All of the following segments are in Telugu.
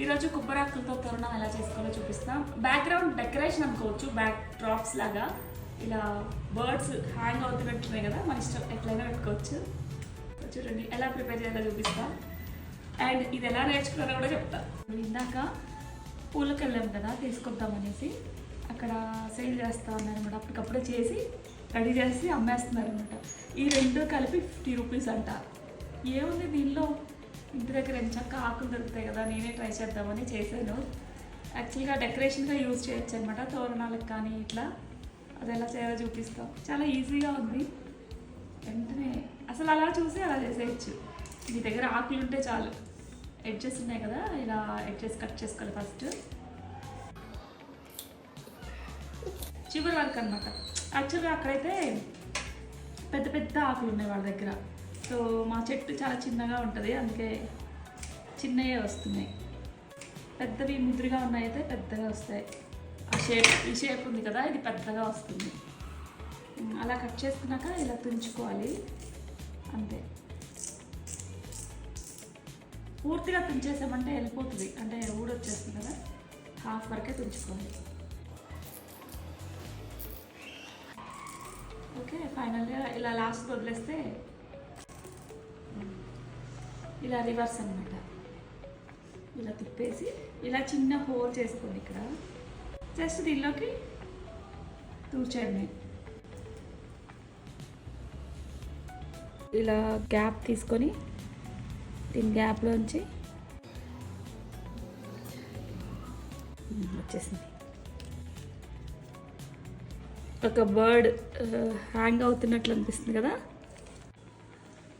ఈరోజు కొబ్బరాకులతో తోరణం ఎలా చేసుకోవాలో చూపిస్తాం. బ్యాక్గ్రౌండ్ డెకరేషన్ అనుకోవచ్చు, బ్యాక్ డ్రాప్స్ లాగా ఇలా బర్డ్స్ హ్యాంగ్ అవుతున్నట్టున్నాయి కదా, మన ఇష్టం ఎట్లయినా పెట్టుకోవచ్చు. చూడండి ఎలా ప్రిపేర్ చేయాలో చూపిస్తాం. అండ్ ఇది ఎలా నేర్చుకున్నారో కూడా చెప్తా. ఇందాక పూలకు వెళ్ళాం కదా తీసుకొద్దామనేసి, అక్కడ సేల్ చేస్తా ఉన్నారనమాట. అప్పటికప్పుడే చేసి రెడీ చేసి అమ్మేస్తున్నారు అనమాట. ఈ రెండు కలిపి 50 రూపీస్ అంట. ఏముంది దీనిలో, ఇంటి దగ్గర ఎంచక్క ఆకులు దొరుకుతాయి కదా, నేనే ట్రై చేద్దామని చేశాను. యాక్చువల్గా డెకరేషన్గా యూజ్ చేయొచ్చు అనమాట, తోరణాలకు కానీ ఇట్లా. అది ఎలా చేయాలో చూపిస్తాం. చాలా ఈజీగా ఉంది. వెంటనే అసలు అలా చూసి అలా చేసేయచ్చు. మీ దగ్గర ఆకులు ఉంటే చాలు. ఎడ్జెస్ ఉన్నాయి కదా, ఇలా ఎడ్జెస్ కట్ చేసుకోవాలి ఫస్ట్. చివరి వరకు అనమాట. యాక్చువల్గా అక్కడైతే పెద్ద పెద్ద ఆకులు ఉన్నాయి వాళ్ళ దగ్గర. సో మా చెట్టు చాలా చిన్నగా ఉంటుంది, అందుకే చిన్నవే వస్తున్నాయి. పెద్దవి ముద్రగా ఉన్నాయితే పెద్దగా వస్తాయి. ఈ షేప్ ఉంది కదా, ఇది పెద్దగా వస్తుంది. అలా కట్ చేసుకున్నాక ఇలా తుంచుకోవాలి అంతే. పూర్తిగా తుంచేసామంటే వెళ్ళిపోతుంది, అంటే ఊడొచ్చేస్తుంది కదా, హాఫ్ వరకే తుంచుకోవాలి. ఓకే, ఫైనల్గా ఇలా లాస్ట్ వదిలేస్తే ఇలా రివర్స్ అనమాట. ఇలా తిప్పేసి ఇలా చిన్న హోల్ చేసుకోండి ఇక్కడ. జస్ట్ దీనిలోకి తూర్చేయండి. ఇలా గ్యాప్ తీసుకొని దీని గ్యాప్లోంచి వచ్చేసింది. ఒక బర్డ్ హ్యాంగ్ అవుతున్నట్లు అనిపిస్తుంది కదా.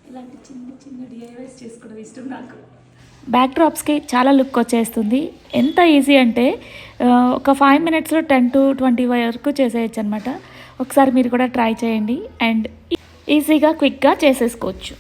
ఇలాంటి చిన్న చిన్న డిఐవైస్ చేసుకోవడం ఇష్టం నాకు. బ్యాక్ డ్రాప్స్కి చాలా లుక్ వచ్చేస్తుంది. ఎంత ఈజీ అంటే ఒక 5 మినిట్స్లో 10 to 20 వరకు చేసేయచ్చు అనమాట. ఒకసారి మీరు కూడా ట్రై చేయండి అండ్ ఈజీగా క్విక్గా చేసేసుకోవచ్చు.